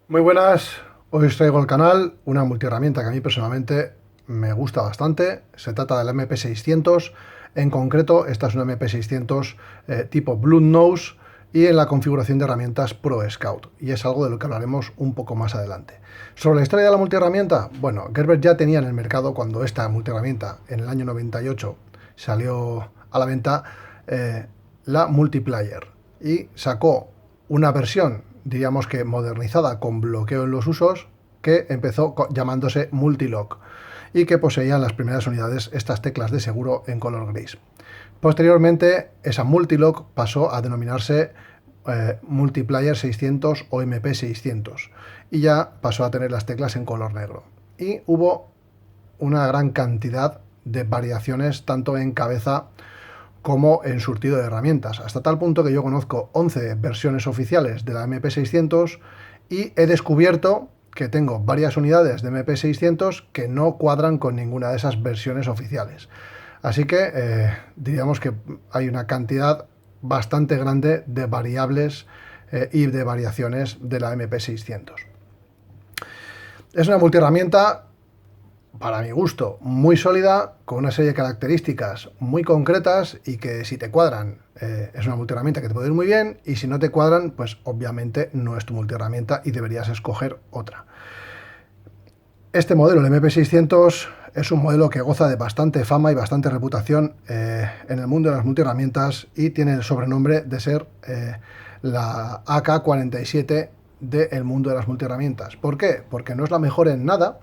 Muy buenas, hoy os traigo al canal una multiherramienta que a mí personalmente me gusta bastante. Se trata del MP600, en concreto esta es una MP600 tipo Bluetooth y en la configuración de herramientas Pro Scout, y es algo de lo que hablaremos un poco más adelante. Sobre la historia de la multiherramienta, bueno, Gerber ya tenía en el mercado, cuando esta multiherramienta en el año 98 salió a la venta, la Multiplayer, y sacó una versión, diríamos que modernizada, con bloqueo en los usos, que empezó llamándose Multilock y que poseían las primeras unidades estas teclas de seguro en color gris. Posteriormente, esa Multilock pasó a denominarse Multiplayer 600 o MP600 y ya pasó a tener las teclas en color negro. Y hubo una gran cantidad de variaciones tanto en cabeza como en surtido de herramientas, hasta tal punto que yo conozco 11 versiones oficiales de la MP600 y he descubierto que tengo varias unidades de MP600 que no cuadran con ninguna de esas versiones oficiales. Así que diríamos que hay una cantidad bastante grande de variables y de variaciones de la MP600. Es una multiherramienta, para mi gusto, muy sólida, con una serie de características muy concretas y que, si te cuadran, es una multiherramienta que te puede ir muy bien, y si no te cuadran, pues obviamente no es tu multiherramienta y deberías escoger otra. Este modelo, el MP600, es un modelo que goza de bastante fama y bastante reputación en el mundo de las multiherramientas, y tiene el sobrenombre de ser la AK-47 del mundo de las multiherramientas. ¿Por qué? Porque no es la mejor en nada,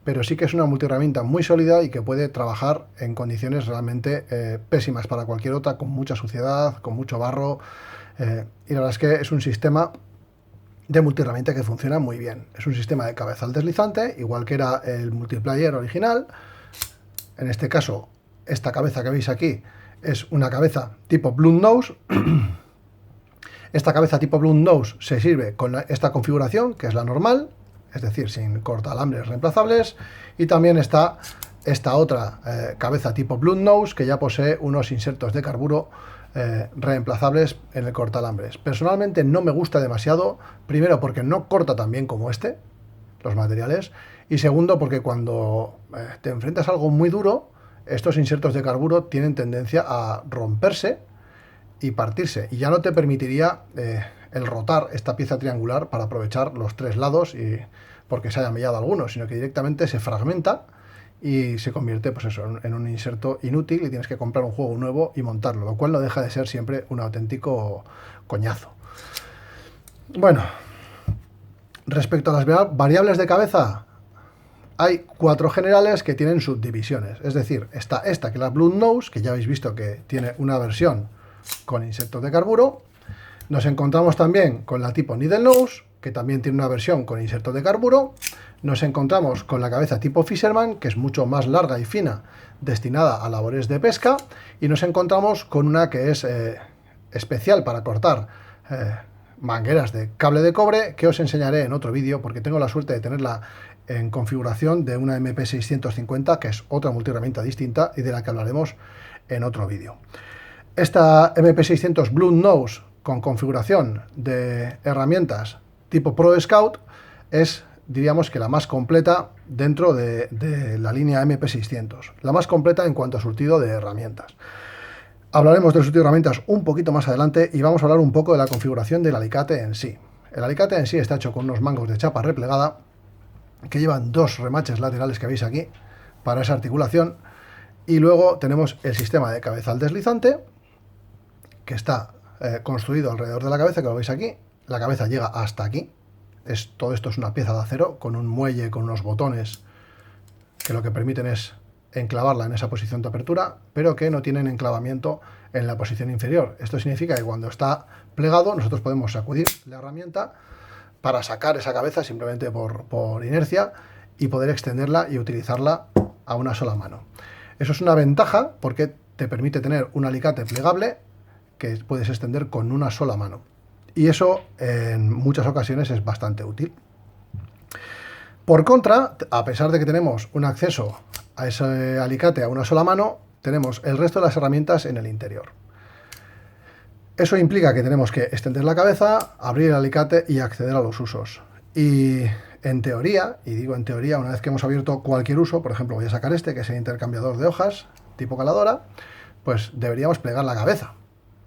pero sí que es una multiherramienta muy sólida y que puede trabajar en condiciones realmente pésimas para cualquier otra, con mucha suciedad, con mucho barro, y la verdad es que es un sistema de multiherramienta que funciona muy bien. Es un sistema de cabezal deslizante, igual que era el Multiplayer original. En este caso, esta cabeza que veis aquí es una cabeza tipo Blunt Nose. Esta cabeza tipo Blunt Nose se sirve con esta configuración, que es la normal, es decir, sin cortalambres reemplazables, y también está esta otra cabeza tipo Blunt Nose, que ya posee unos insertos de carburo reemplazables en el cortalambres. Personalmente no me gusta demasiado, primero porque no corta tan bien como los materiales, y segundo porque cuando te enfrentas a algo muy duro, estos insertos de carburo tienen tendencia a romperse y partirse, y ya no te permitiría el rotar esta pieza triangular para aprovechar los tres lados y porque se haya mellado alguno, sino que directamente se fragmenta y se convierte, pues eso, en un inserto inútil, y tienes que comprar un juego nuevo y montarlo, lo cual no deja de ser siempre un auténtico coñazo. Bueno, respecto a las variables de cabeza, hay 4 generales que tienen subdivisiones. Es decir, está esta, que es la Blunt Nose, que ya habéis visto que tiene una versión con insertos de carburo. Nos encontramos también con la tipo Needle Nose, que también tiene una versión con insertos de carburo. Nos encontramos con la cabeza tipo Fisherman, que es mucho más larga y fina, destinada a labores de pesca. Y nos encontramos con una que es especial para cortar mangueras de cable de cobre, que os enseñaré en otro vídeo, porque tengo la suerte de tenerla en configuración de una MP650, que es otra multiherramienta distinta y de la que hablaremos en otro vídeo. Esta MP600 Blunt Nose con configuración de herramientas tipo Pro Scout es, diríamos, que la más completa dentro de la línea MP600, la más completa en cuanto a surtido de herramientas. Hablaremos del surtido de herramientas un poquito más adelante, y vamos a hablar un poco de la configuración del alicate en sí. El alicate en sí está hecho con unos mangos de chapa replegada que llevan 2 remaches laterales que veis aquí para esa articulación, y luego tenemos el sistema de cabezal deslizante, que está construido alrededor de la cabeza, que lo veis aquí. La cabeza llega hasta aquí. Todo esto es una pieza de acero con un muelle, con unos botones que lo que permiten es enclavarla en esa posición de apertura, pero que no tienen enclavamiento en la posición inferior. Esto significa que cuando está plegado, nosotros podemos sacudir la herramienta para sacar esa cabeza simplemente por inercia, y poder extenderla y utilizarla a una sola mano. Eso es una ventaja porque te permite tener un alicate plegable que puedes extender con una sola mano, y eso en muchas ocasiones es bastante útil. Por contra, a pesar de que tenemos un acceso a ese alicate a una sola mano, tenemos el resto de las herramientas en el interior. Eso implica que tenemos que extender la cabeza, abrir el alicate y acceder a los usos. Y en teoría, y digo en teoría, una vez que hemos abierto cualquier uso, por ejemplo voy a sacar este, que es el intercambiador de hojas, tipo caladora, pues deberíamos plegar la cabeza,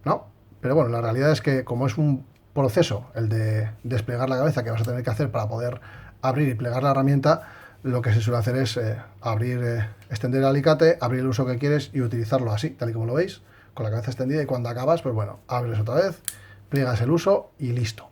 ¿no? Pero bueno, la realidad es que como es un proceso el de desplegar la cabeza que vas a tener que hacer para poder abrir y plegar la herramienta, lo que se suele hacer es extender el alicate, abrir el uso que quieres y utilizarlo así, tal y como lo veis, con la cabeza extendida, y cuando acabas, pues bueno, abres otra vez, pliegas el uso y listo.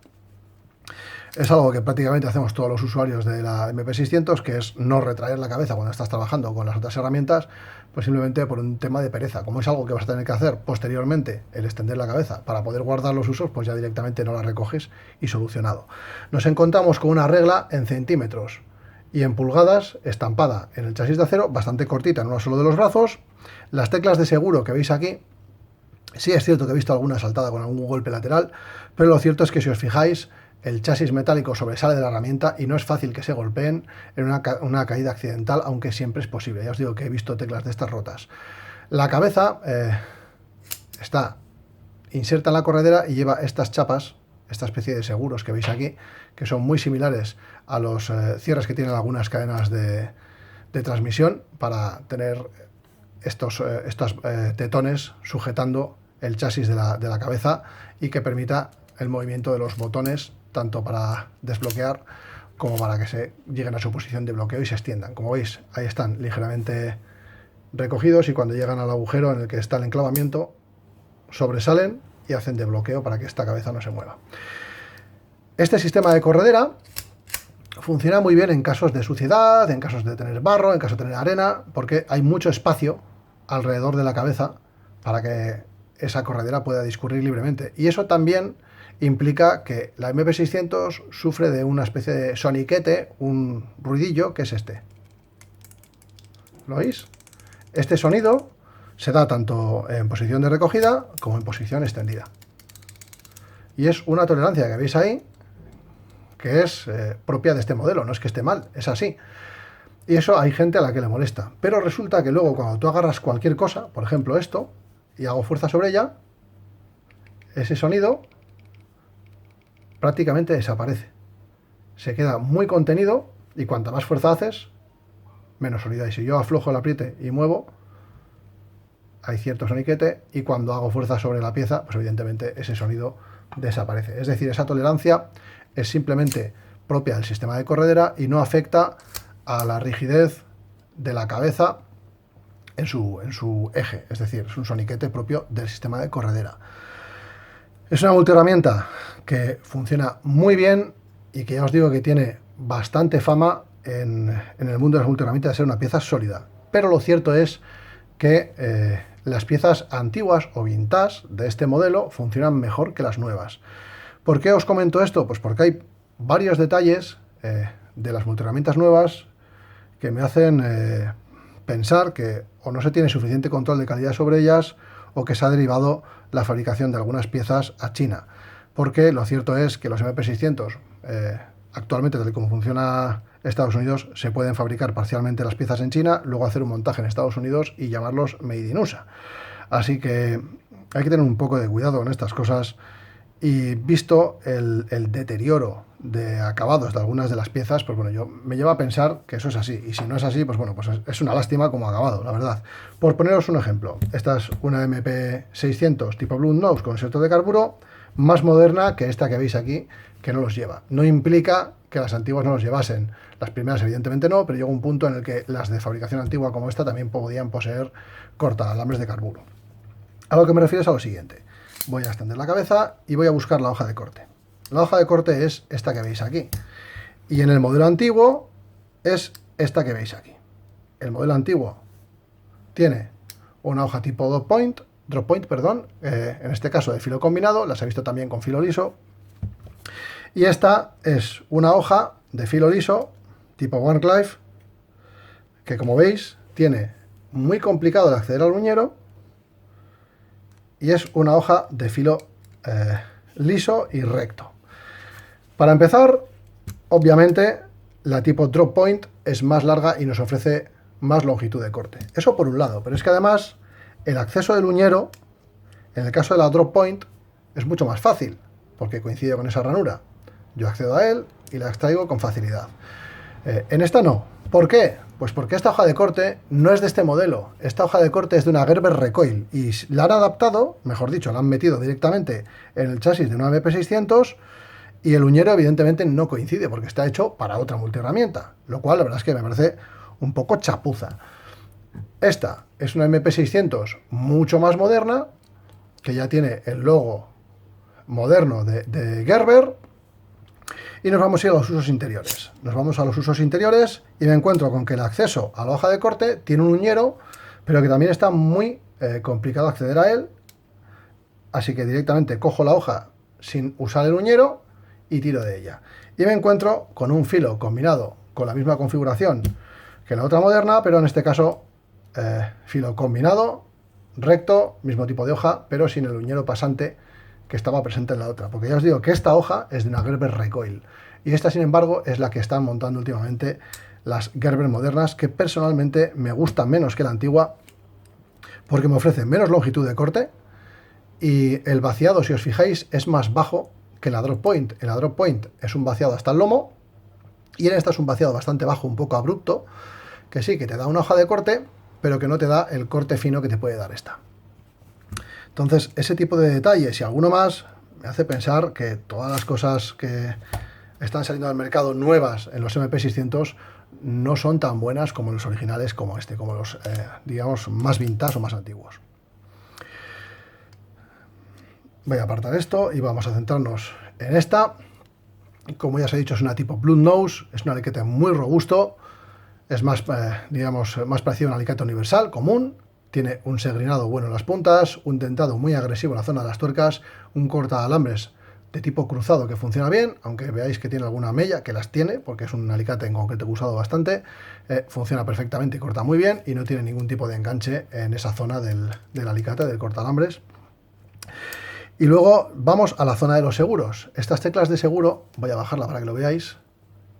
Es algo que prácticamente hacemos todos los usuarios de la MP600, que es no retraer la cabeza cuando estás trabajando con las otras herramientas, pues simplemente por un tema de pereza. Como es algo que vas a tener que hacer posteriormente, el extender la cabeza para poder guardar los usos, pues ya directamente no la recoges y solucionado. Nos encontramos con una regla en centímetros y en pulgadas estampada en el chasis de acero, bastante cortita en uno solo de los brazos. Las teclas de seguro que veis aquí, sí es cierto que he visto alguna saltada con algún golpe lateral, pero lo cierto es que si os fijáis, el chasis metálico sobresale de la herramienta y no es fácil que se golpeen en una caída accidental, aunque siempre es posible. Ya os digo que he visto teclas de estas rotas. La cabeza está inserta en la corredera y lleva estas chapas, esta especie de seguros que veis aquí, que son muy similares a los cierres que tienen algunas cadenas de transmisión, para tener estos tetones sujetando el chasis de la cabeza y que permita el movimiento de los botones, tanto para desbloquear como para que se lleguen a su posición de bloqueo y se extiendan. Como veis, ahí están ligeramente recogidos, y cuando llegan al agujero en el que está el enclavamiento, sobresalen y hacen de bloqueo para que esta cabeza no se mueva. Este sistema de corredera funciona muy bien en casos de suciedad, en casos de tener barro, en casos de tener arena, porque hay mucho espacio alrededor de la cabeza para que esa corredera pueda discurrir libremente. Y eso también implica que la MP600 sufre de una especie de soniquete, un ruidillo, que es este. ¿Lo oís? Este sonido se da tanto en posición de recogida como en posición extendida. Y es una tolerancia que veis ahí, que es propia de este modelo, no es que esté mal, es así. Y eso hay gente a la que le molesta. Pero resulta que luego cuando tú agarras cualquier cosa, por ejemplo esto, y hago fuerza sobre ella, ese sonido prácticamente desaparece. Se queda muy contenido y cuanta más fuerza haces, menos sonido hay. Si yo aflojo el apriete y muevo, hay cierto soniquete, y cuando hago fuerza sobre la pieza, pues evidentemente ese sonido desaparece. Es decir, esa tolerancia es simplemente propia del sistema de corredera y no afecta a la rigidez de la cabeza en su eje. Es decir, es un soniquete propio del sistema de corredera. Es una multiherramienta que funciona muy bien y que ya os digo que tiene bastante fama en el mundo de las multiherramientas de ser una pieza sólida. Pero lo cierto es que las piezas antiguas o vintage de este modelo funcionan mejor que las nuevas. ¿Por qué os comento esto? Pues porque hay varios detalles de las multiherramientas nuevas que me hacen pensar que o no se tiene suficiente control de calidad sobre ellas, o que se ha derivado la fabricación de algunas piezas a China. Porque lo cierto es que los MP600, actualmente, tal y como funciona Estados Unidos, se pueden fabricar parcialmente las piezas en China, luego hacer un montaje en Estados Unidos y llamarlos Made in USA. Así que hay que tener un poco de cuidado con estas cosas. Y visto el deterioro de acabados de algunas de las piezas, pues bueno, yo me lleva a pensar que eso es así. Y si no es así, pues bueno, pues es una lástima como acabado, la verdad. Por poneros un ejemplo, esta es una MP600 tipo Blunt Nose con inserto de carburo, más moderna que esta que veis aquí, que no los lleva. No implica que las antiguas no los llevasen. Las primeras evidentemente no, pero llegó un punto en el que las de fabricación antigua como esta también podían poseer cortaalambres de carburo. A lo que me refiero es a lo siguiente. Voy a extender la cabeza y voy a buscar la hoja de corte. La hoja de corte es esta que veis aquí. Y en el modelo antiguo es esta que veis aquí. El modelo antiguo tiene una hoja tipo drop point, en este caso de filo combinado, las he visto también con filo liso. Y esta es una hoja de filo liso tipo Warncliffe, que como veis tiene muy complicado de acceder al uñero, y es una hoja de filo liso y recto. Para empezar, obviamente, la tipo drop point es más larga y nos ofrece más longitud de corte. Eso por un lado, pero es que además el acceso del uñero, en el caso de la drop point, es mucho más fácil, porque coincide con esa ranura. Yo accedo a él, y la extraigo con facilidad. En esta no. ¿Por qué? Pues porque esta hoja de corte no es de este modelo. Esta hoja de corte es de una Gerber Recoil y la han adaptado, mejor dicho, la han metido directamente en el chasis de una MP600 y el uñero evidentemente no coincide porque está hecho para otra multiherramienta, lo cual la verdad es que me parece un poco chapuza. Esta es una MP600 mucho más moderna, que ya tiene el logo moderno de Gerber. Y nos vamos a ir a los usos interiores. Nos vamos a los usos interiores y me encuentro con que el acceso a la hoja de corte tiene un uñero, pero que también está muy complicado acceder a él. Así que directamente cojo la hoja sin usar el uñero y tiro de ella. Y me encuentro con un filo combinado con la misma configuración que la otra moderna, pero en este caso filo combinado, recto, mismo tipo de hoja, pero sin el uñero pasante que estaba presente en la otra, porque ya os digo que esta hoja es de una Gerber Recoil y esta, sin embargo, es la que están montando últimamente las Gerber modernas, que personalmente me gustan menos que la antigua porque me ofrecen menos longitud de corte y el vaciado, si os fijáis, es más bajo que la Drop Point. En la Drop Point es un vaciado hasta el lomo y en esta es un vaciado bastante bajo, un poco abrupto, que sí, que te da una hoja de corte, pero que no te da el corte fino que te puede dar esta. Entonces, ese tipo de detalles y alguno más me hace pensar que todas las cosas que están saliendo al mercado nuevas en los MP600 no son tan buenas como los originales, como este, como los, digamos, más vintage o más antiguos. Voy a apartar esto y vamos a centrarnos en esta. Como ya os he dicho, es una tipo Blunt Nose, es un alicate muy robusto, es más, digamos, más parecido a un alicate universal, común. Tiene un segrinado bueno en las puntas, un dentado muy agresivo en la zona de las tuercas, un cortaalambres de tipo cruzado que funciona bien, aunque veáis que tiene alguna mella, que las tiene, porque es un alicate en concreto que he usado bastante, funciona perfectamente y corta muy bien, y no tiene ningún tipo de enganche en esa zona del alicate, del cortaalambres. Y luego vamos a la zona de los seguros. Estas teclas de seguro, voy a bajarla para que lo veáis,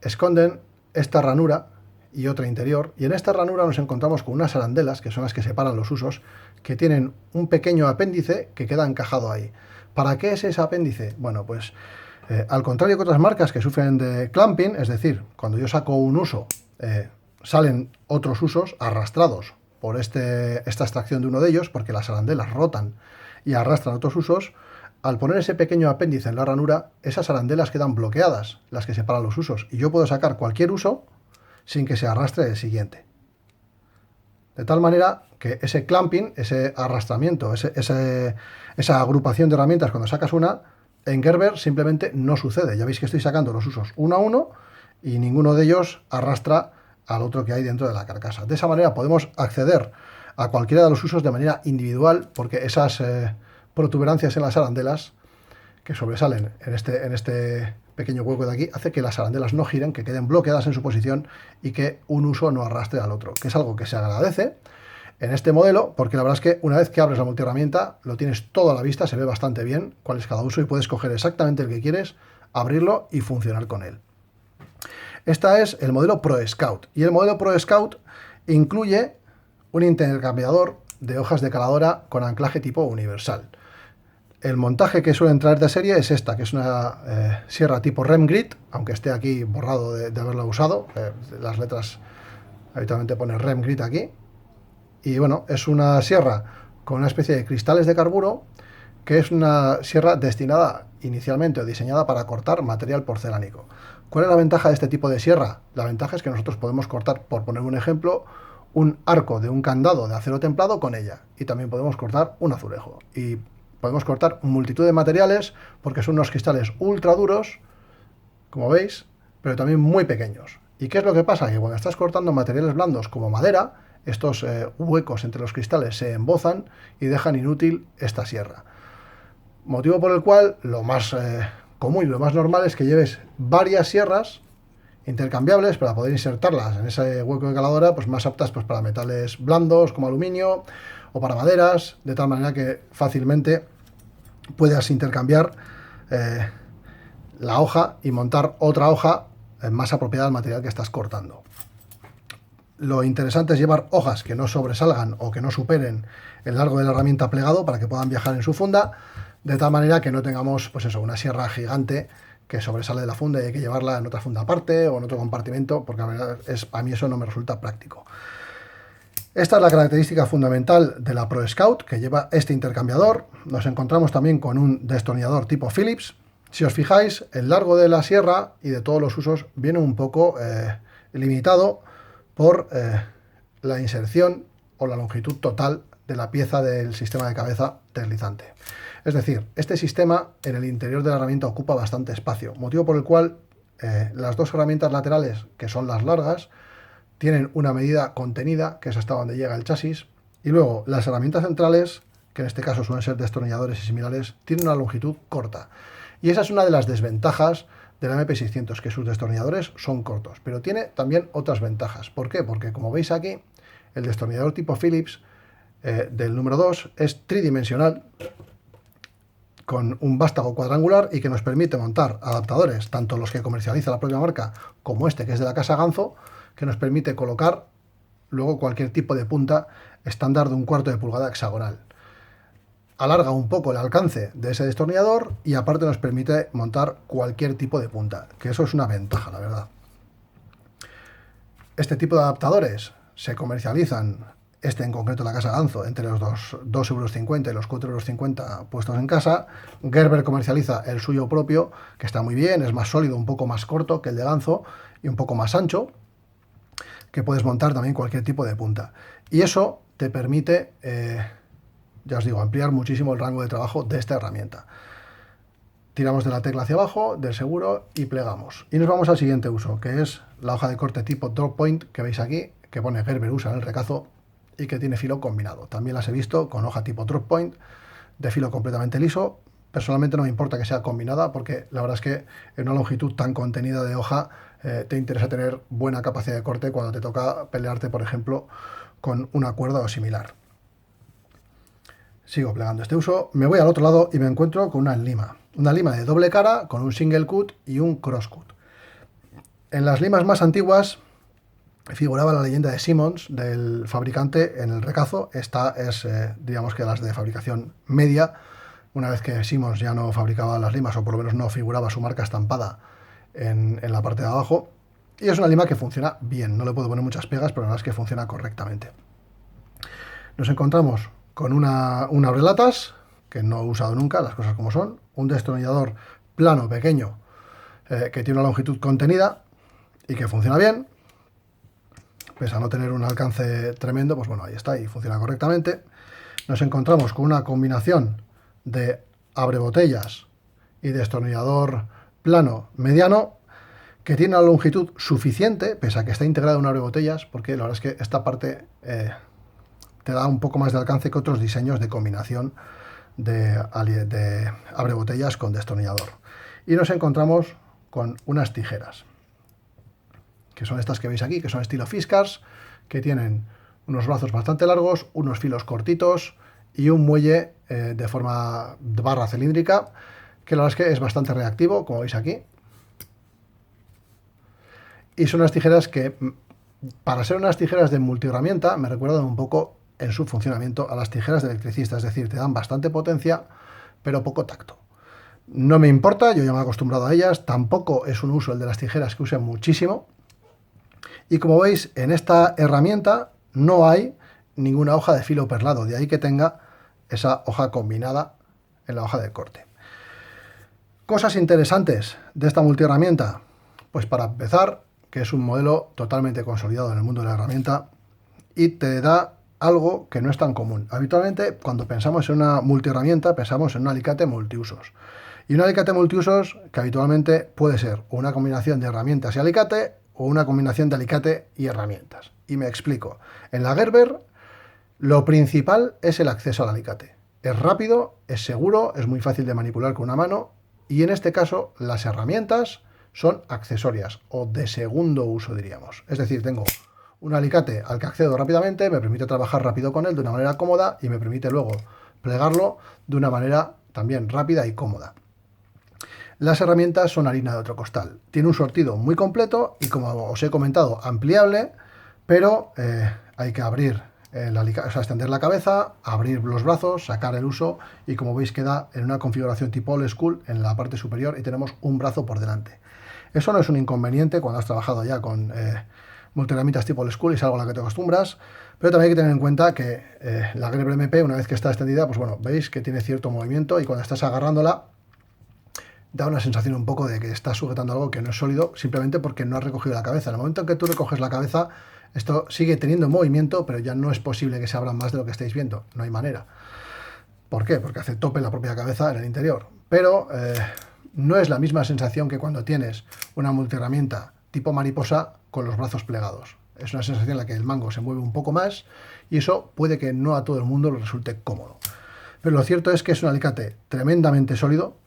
esconden esta ranura y otra interior, y en esta ranura nos encontramos con unas arandelas, que son las que separan los usos, que tienen un pequeño apéndice que queda encajado ahí. ¿Para qué es ese apéndice? Bueno, pues al contrario que otras marcas que sufren de clamping, es decir, cuando yo saco un uso, salen otros usos arrastrados por esta extracción de uno de ellos, porque las arandelas rotan y arrastran otros usos. Al poner ese pequeño apéndice en la ranura, esas arandelas quedan bloqueadas, las que separan los usos, y yo puedo sacar cualquier uso sin que se arrastre el siguiente. De tal manera que ese clamping, ese arrastramiento, esa agrupación de herramientas cuando sacas una, en Gerber simplemente no sucede. Ya veis que estoy sacando los usos uno a uno y ninguno de ellos arrastra al otro que hay dentro de la carcasa. De esa manera podemos acceder a cualquiera de los usos de manera individual, porque esas protuberancias en las arandelas que sobresalen en este pequeño hueco de aquí, hace que las arandelas no giren, que queden bloqueadas en su posición y que un uso no arrastre al otro, que es algo que se agradece en este modelo, porque la verdad es que una vez que abres la multiherramienta lo tienes todo a la vista, se ve bastante bien cuál es cada uso y puedes coger exactamente el que quieres, abrirlo y funcionar con él. Este es el modelo Pro Scout, y el modelo Pro Scout incluye un intercambiador de hojas de caladora con anclaje tipo universal. El montaje que suele traer de serie es esta, que es una sierra tipo Rem Grit, aunque esté aquí borrado de haberla usado. Las letras habitualmente pone Rem Grit aquí. Y bueno, es una sierra con una especie de cristales de carburo, que es una sierra destinada inicialmente o diseñada para cortar material porcelánico. ¿Cuál es la ventaja de este tipo de sierra? La ventaja es que nosotros podemos cortar, por poner un ejemplo, un arco de un candado de acero templado con ella. Y también podemos cortar un azulejo. Y podemos cortar multitud de materiales porque son unos cristales ultra duros, como veis, pero también muy pequeños. ¿Y qué es lo que pasa? Que cuando estás cortando materiales blandos como madera, estos huecos entre los cristales se embozan y dejan inútil esta sierra. Motivo por el cual lo más común y lo más normal es que lleves varias sierras intercambiables para poder insertarlas en ese hueco de caladora, pues más aptas pues para metales blandos como aluminio o para maderas, de tal manera que fácilmente puedas intercambiar la hoja y montar otra hoja más apropiada al material que estás cortando. Lo interesante es llevar hojas que no sobresalgan o que no superen el largo de la herramienta plegado para que puedan viajar en su funda, de tal manera que no tengamos, pues eso, una sierra gigante que sobresale de la funda y hay que llevarla en otra funda aparte o en otro compartimento, porque la verdad a mí eso no me resulta práctico. Esta es la característica fundamental de la Pro Scout, que lleva este intercambiador. Nos encontramos también con un destornillador tipo Phillips. Si os fijáis, el largo de la sierra y de todos los usos viene un poco limitado por la inserción o la longitud total de la pieza del sistema de cabeza deslizante. Es decir, este sistema en el interior de la herramienta ocupa bastante espacio, motivo por el cual las dos herramientas laterales, que son las largas, tienen una medida contenida, que es hasta donde llega el chasis, y luego las herramientas centrales, que en este caso suelen ser destornilladores y similares, tienen una longitud corta. Y esa es una de las desventajas de la MP600, que sus destornilladores son cortos, pero tiene también otras ventajas. ¿Por qué? Porque como veis aquí, el destornillador tipo Phillips del número 2 es tridimensional, con un vástago cuadrangular y que nos permite montar adaptadores, tanto los que comercializa la propia marca como este, que es de la casa Ganzo, que nos permite colocar luego cualquier tipo de punta estándar de 1/4 de pulgada hexagonal. Alarga un poco el alcance de ese destornillador y aparte nos permite montar cualquier tipo de punta, que eso es una ventaja, la verdad. Este tipo de adaptadores se comercializan, este en concreto la casa Ganzo, entre los 2,50 € y los 4,50 € puestos en casa. Gerber comercializa el suyo propio, que está muy bien, es más sólido, un poco más corto que el de Ganzo y un poco más ancho, que puedes montar también cualquier tipo de punta. Y eso te permite, ya os digo, ampliar muchísimo el rango de trabajo de esta herramienta. Tiramos de la tecla hacia abajo, del seguro, y plegamos. Y nos vamos al siguiente uso, que es la hoja de corte tipo Drop Point, que veis aquí, que pone Gerber USA en el recazo y que tiene filo combinado. También las he visto con hoja tipo Drop Point, de filo completamente liso. Personalmente no me importa que sea combinada, porque la verdad es que en una longitud tan contenida de hoja te interesa tener buena capacidad de corte cuando te toca pelearte, por ejemplo, con una cuerda o similar. Sigo plegando este uso, me voy al otro lado y me encuentro con una lima de doble cara con un single cut y un cross cut. En las limas más antiguas figuraba la leyenda de Simmons, del fabricante, en el recazo. Esta es, digamos que las de fabricación media, una vez que Simmons ya no fabricaba las limas, o por lo menos no figuraba su marca estampada en la parte de abajo. Y es una lima que funciona bien, no le puedo poner muchas pegas, pero la verdad es que funciona correctamente. Nos encontramos con una abrelatas, que no he usado nunca, las cosas como son, un destornillador plano, pequeño, que tiene una longitud contenida y que funciona bien. Pese a no tener un alcance tremendo, pues bueno, ahí está, y funciona correctamente. Nos encontramos con una combinación de abrebotellas y destornillador plano mediano, que tiene una longitud suficiente, pese a que está integrado en un abrebotellas, porque la verdad es que esta parte te da un poco más de alcance que otros diseños de combinación de abrebotellas con destornillador. Y nos encontramos con unas tijeras, que son estas que veis aquí, que son estilo Fiskars, que tienen unos brazos bastante largos, unos filos cortitos y un muelle de forma de barra cilíndrica, que la verdad es que es bastante reactivo, como veis aquí. Y son unas tijeras que, para ser unas tijeras de multiherramienta, me recuerdan un poco en su funcionamiento a las tijeras de electricista, es decir, te dan bastante potencia, pero poco tacto. No me importa, yo ya me he acostumbrado a ellas, tampoco es un uso el de las tijeras que use muchísimo. Y como veis, en esta herramienta no hay ninguna hoja de filo perlado, de ahí que tenga esa hoja combinada en la hoja de corte. Cosas interesantes de esta multiherramienta, pues para empezar, que es un modelo totalmente consolidado en el mundo de la herramienta y te da algo que no es tan común. Habitualmente, cuando pensamos en una multiherramienta, pensamos en un alicate multiusos. Y un alicate multiusos que habitualmente puede ser una combinación de herramientas y alicate, o una combinación de alicate y herramientas. Y me explico. En la Gerber, lo principal es el acceso al alicate. Es rápido, es seguro, es muy fácil de manipular con una mano, y en este caso las herramientas son accesorias o de segundo uso, diríamos. Es decir, tengo un alicate al que accedo rápidamente, me permite trabajar rápido con él de una manera cómoda y me permite luego plegarlo de una manera también rápida y cómoda. Las herramientas son harina de otro costal. Tiene un sortido muy completo y, como os he comentado, ampliable, pero hay que abrir o sea, extender la cabeza, abrir los brazos, sacar el uso y como veis queda en una configuración tipo old school en la parte superior y tenemos un brazo por delante. Eso no es un inconveniente cuando has trabajado ya con multiherramientas tipo old school y es algo a lo que te acostumbras, pero también hay que tener en cuenta que la Gerber MP, una vez que está extendida, pues bueno, veis que tiene cierto movimiento y cuando estás agarrándola da una sensación un poco de que estás sujetando algo que no es sólido simplemente porque no has recogido la cabeza. En el momento en que tú recoges la cabeza, esto sigue teniendo movimiento, pero ya no es posible que se abra más de lo que estáis viendo. No hay manera. ¿Por qué? Porque hace tope la propia cabeza en el interior. Pero no es la misma sensación que cuando tienes una multiherramienta tipo mariposa con los brazos plegados. Es una sensación en la que el mango se mueve un poco más y eso puede que no a todo el mundo le resulte cómodo. Pero lo cierto es que es un alicate tremendamente sólido,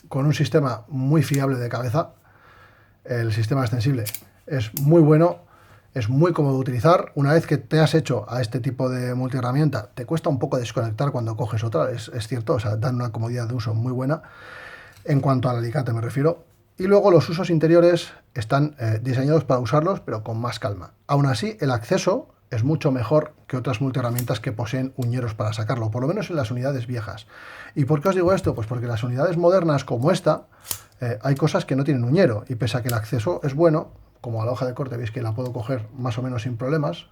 con un sistema muy fiable de cabeza. El sistema extensible es muy bueno, es muy cómodo de utilizar. Una vez que te has hecho a este tipo de multiherramienta, te cuesta un poco desconectar cuando coges otra, es cierto, o sea, dan una comodidad de uso muy buena, en cuanto al alicate me refiero. Y luego los usos interiores están diseñados para usarlos, pero con más calma. Aún así, el acceso es mucho mejor que otras multiherramientas que poseen uñeros para sacarlo, por lo menos en las unidades viejas. ¿Y por qué os digo esto? Pues porque en las unidades modernas como esta hay cosas que no tienen uñero y pese a que el acceso es bueno, como a la hoja de corte veis que la puedo coger más o menos sin problemas,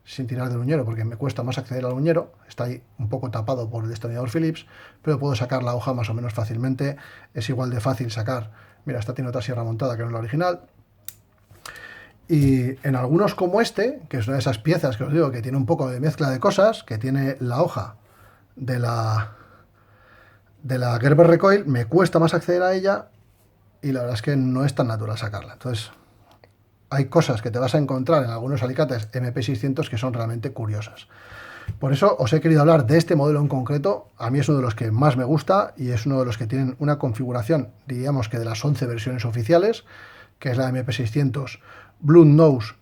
sin tirar del uñero porque me cuesta más acceder al uñero, está ahí un poco tapado por el destornillador Phillips, pero puedo sacar la hoja más o menos fácilmente, es igual de fácil sacar. Mira, esta tiene otra sierra montada que no es la original. Y en algunos como este, que es una de esas piezas que os digo que tiene un poco de mezcla de cosas, que tiene la hoja de la Gerber Recoil, me cuesta más acceder a ella y la verdad es que no es tan natural sacarla. Entonces, hay cosas que te vas a encontrar en algunos alicates MP600 que son realmente curiosas. Por eso os he querido hablar de este modelo en concreto. A mí es uno de los que más me gusta y es uno de los que tienen una configuración, diríamos que de las 11 versiones oficiales, que es la MP600 Blunt Nose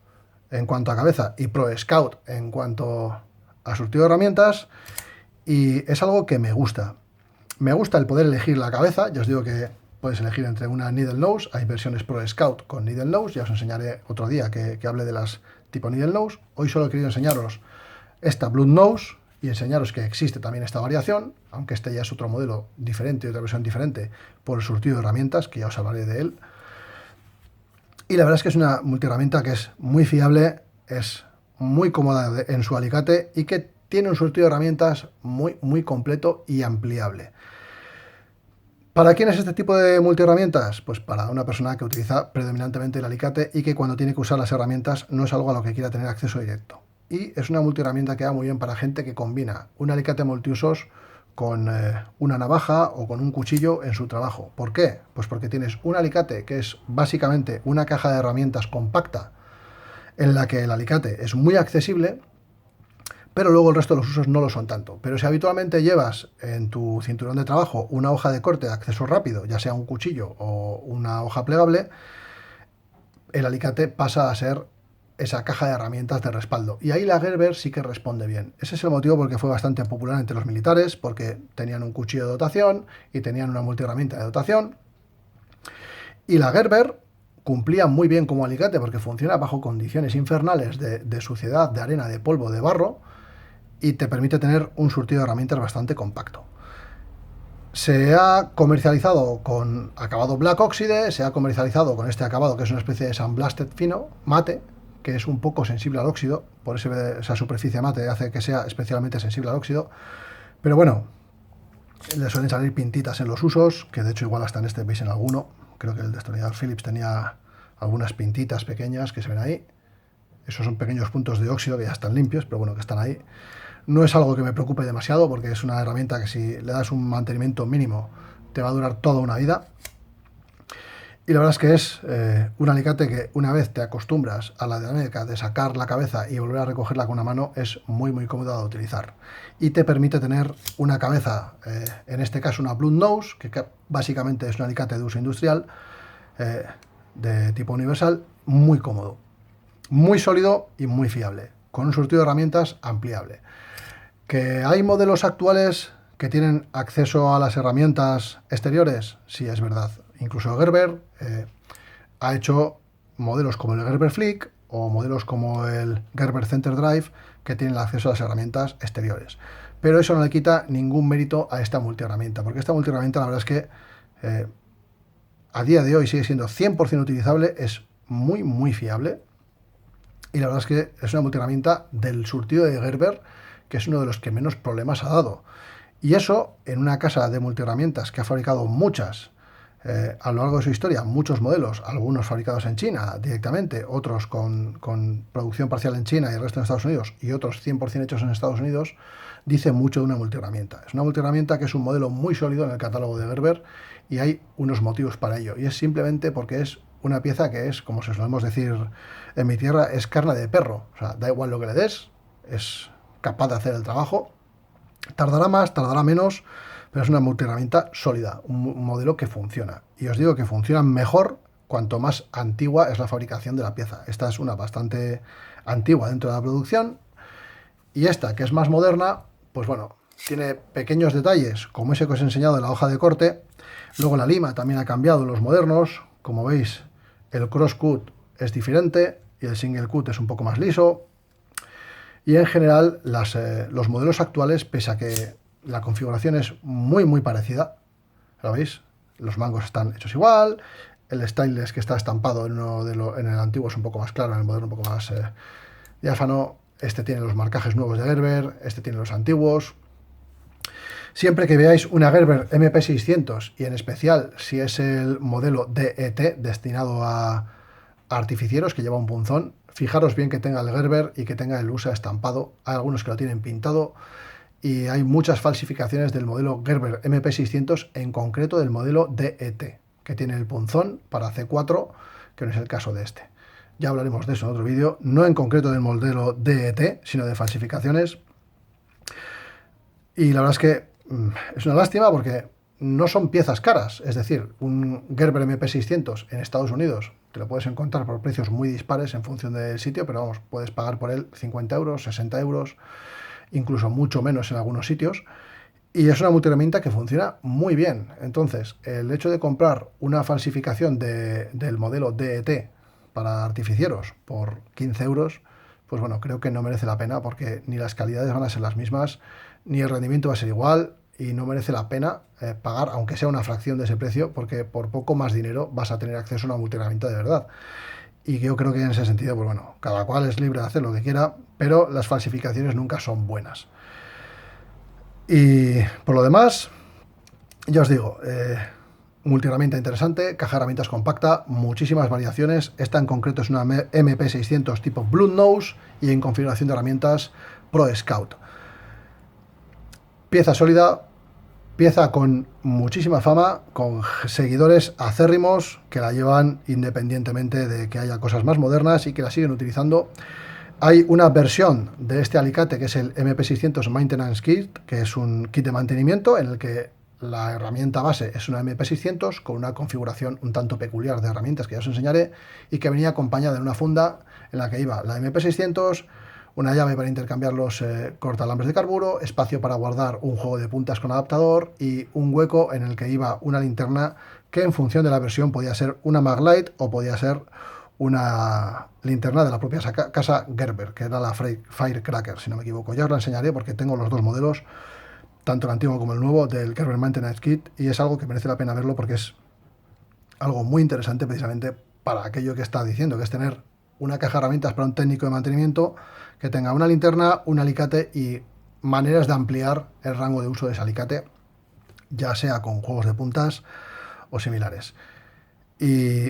en cuanto a cabeza y Pro Scout en cuanto a surtido de herramientas, y es algo que me gusta. Me gusta el poder elegir la cabeza. Ya os digo que puedes elegir entre una Needle Nose, hay versiones Pro Scout con Needle Nose, ya os enseñaré otro día que hable de las tipo Needle Nose. Hoy solo he querido enseñaros esta Blunt Nose y enseñaros que existe también esta variación, aunque este ya es otro modelo diferente, otra versión diferente por el surtido de herramientas, que ya os hablaré de él. Y la verdad es que es una multiherramienta que es muy fiable, es muy cómoda en su alicate y que tiene un surtido de herramientas muy completo y ampliable. ¿Para quién es este tipo de multiherramientas? Pues para una persona que utiliza predominantemente el alicate y que cuando tiene que usar las herramientas no es algo a lo que quiera tener acceso directo. Y es una multiherramienta que va muy bien para gente que combina un alicate multiusos con una navaja o con un cuchillo en su trabajo. ¿Por qué? Pues porque tienes un alicate que es básicamente una caja de herramientas compacta en la que el alicate es muy accesible, pero luego el resto de los usos no lo son tanto. Pero si habitualmente llevas en tu cinturón de trabajo una hoja de corte de acceso rápido, ya sea un cuchillo o una hoja plegable, el alicate pasa a ser esa caja de herramientas de respaldo. Y ahí la Gerber sí que responde bien. Ese es el motivo por el que fue bastante popular entre los militares, porque tenían un cuchillo de dotación y tenían una multiherramienta de dotación. Y la Gerber cumplía muy bien como alicate porque funciona bajo condiciones infernales de suciedad, de arena, de polvo, de barro, y te permite tener un surtido de herramientas bastante compacto. Se ha comercializado con acabado Black Oxide, se ha comercializado con este acabado que es una especie de sandblasted fino, mate, que es un poco sensible al óxido, por eso esa superficie mate hace que sea especialmente sensible al óxido, pero bueno, le suelen salir pintitas en los usos, que de hecho igual hasta en este veis en alguno, creo que el destornillador Phillips tenía algunas pintitas pequeñas que se ven ahí, esos son pequeños puntos de óxido que ya están limpios, pero bueno, que están ahí. No es algo que me preocupe demasiado porque es una herramienta que si le das un mantenimiento mínimo te va a durar toda una vida. Y la verdad es que es un alicate que una vez te acostumbras a la dinámica de sacar la cabeza y volver a recogerla con una mano es muy cómoda de utilizar. Y te permite tener una cabeza, en este caso una Blunt Nose, que básicamente es un alicate de uso industrial, de tipo universal, muy cómodo, muy sólido y muy fiable, con un surtido de herramientas ampliable. ¿Que hay modelos actuales que tienen acceso a las herramientas exteriores? Sí, es verdad. Incluso Gerber ha hecho modelos como el Gerber Flick o modelos como el Gerber Center Drive, que tienen acceso a las herramientas exteriores. Pero eso no le quita ningún mérito a esta multiherramienta, porque esta multiherramienta la verdad es que a día de hoy sigue siendo 100% utilizable, es muy fiable, y la verdad es que es una multiherramienta del surtido de Gerber, que es uno de los que menos problemas ha dado. Y eso en una casa de multiherramientas que ha fabricado muchas a lo largo de su historia, muchos modelos, algunos fabricados en China directamente, otros con producción parcial en China y el resto en Estados Unidos, y otros 100% hechos en Estados Unidos, dice mucho de una multiherramienta. Es una multiherramienta que es un modelo muy sólido en el catálogo de Gerber, y hay unos motivos para ello. Y es simplemente porque es una pieza que es, como se solemos decir en mi tierra, es carne de perro. O sea, da igual lo que le des, es capaz de hacer el trabajo. Tardará más, tardará menos, pero es una multiherramienta sólida, un modelo que funciona. Y os digo que funciona mejor cuanto más antigua es la fabricación de la pieza. Esta es una bastante antigua dentro de la producción, y esta, que es más moderna, pues bueno, tiene pequeños detalles, como ese que os he enseñado de la hoja de corte. Luego la lima también ha cambiado en los modernos. Como veis, el cross-cut es diferente y el single-cut es un poco más liso. Y en general, los modelos actuales, pese a que la configuración es muy parecida, ¿lo veis? Los mangos están hechos igual, el stainless que está estampado en el antiguo es un poco más claro, en el moderno un poco más diáfano. Este tiene los marcajes nuevos de Gerber, este tiene los antiguos. Siempre que veáis una Gerber MP600, y en especial si es el modelo DET, destinado a artificieros, que lleva un punzón, fijaros bien que tenga el Gerber y que tenga el USA estampado. Hay algunos que lo tienen pintado, y hay muchas falsificaciones del modelo Gerber MP600, en concreto del modelo DET, que tiene el punzón para C4, que no es el caso de este. Ya hablaremos de eso en otro vídeo, no en concreto del modelo DET, sino de falsificaciones. Y la verdad es que es una lástima porque no son piezas caras. Es decir, un Gerber MP600 en Estados Unidos te lo puedes encontrar por precios muy dispares en función del sitio, pero vamos, puedes pagar por él 50 euros, 60 euros, incluso mucho menos en algunos sitios. Y es una multiherramienta que funciona muy bien. Entonces, el hecho de comprar una falsificación del modelo DET para artificieros por 15 euros, pues bueno, creo que no merece la pena, porque ni las calidades van a ser las mismas, ni el rendimiento va a ser igual, y no merece la pena pagar, aunque sea una fracción de ese precio, porque por poco más dinero vas a tener acceso a una multiherramienta de verdad. Y yo creo que en ese sentido, pues bueno, cada cual es libre de hacer lo que quiera, pero las falsificaciones nunca son buenas. Y por lo demás, ya os digo, multiherramienta interesante, caja de herramientas compacta, muchísimas variaciones. Esta en concreto es una MP600 tipo Bluenose y en configuración de herramientas Pro Scout. Pieza sólida, pieza con muchísima fama, con seguidores acérrimos que la llevan independientemente de que haya cosas más modernas y que la siguen utilizando. Hay una versión de este alicate que es el MP600 Maintenance Kit, que es un kit de mantenimiento en el que la herramienta base es una MP600 con una configuración un tanto peculiar de herramientas que ya os enseñaré, y que venía acompañada de una funda en la que iba la MP600, una llave para intercambiar los cortalambres de carburo, espacio para guardar un juego de puntas con adaptador y un hueco en el que iba una linterna que en función de la versión podía ser una Maglite o podía ser una linterna de la propia casa Gerber, que era la Firecracker, si no me equivoco. Ya os la enseñaré porque tengo los dos modelos, tanto el antiguo como el nuevo, del Gerber Maintenance Kit, y es algo que merece la pena verlo porque es algo muy interesante precisamente para aquello que está diciendo, que es tener una caja de herramientas para un técnico de mantenimiento que tenga una linterna, un alicate y maneras de ampliar el rango de uso de ese alicate, ya sea con juegos de puntas o similares,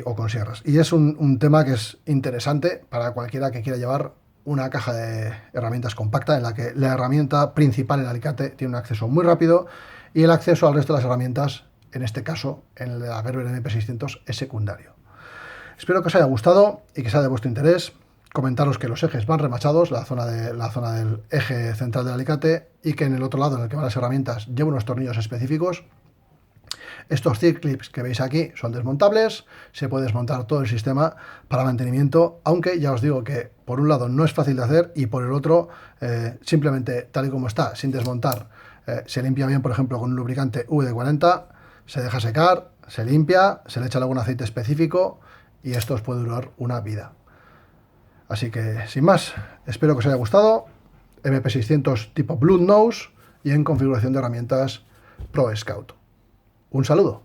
o con sierras. Y es un tema que es interesante para cualquiera que quiera llevar una caja de herramientas compacta en la que la herramienta principal, el alicate, tiene un acceso muy rápido y el acceso al resto de las herramientas, en este caso en el de la Gerber MP600, es secundario. Espero que os haya gustado y que sea de vuestro interés. Comentaros que los ejes van remachados, la zona del eje central del alicate, y que en el otro lado, en el que van las herramientas, lleva unos tornillos específicos. Estos C-clips que veis aquí son desmontables, se puede desmontar todo el sistema para mantenimiento, aunque ya os digo que por un lado no es fácil de hacer y por el otro simplemente tal y como está, sin desmontar, se limpia bien, por ejemplo con un lubricante WD-40, se deja secar, se limpia, se le echa algún aceite específico y esto os puede durar una vida. Así que, sin más, espero que os haya gustado. MP600 tipo Bluetooth Nose y en configuración de herramientas Pro Scout. Un saludo.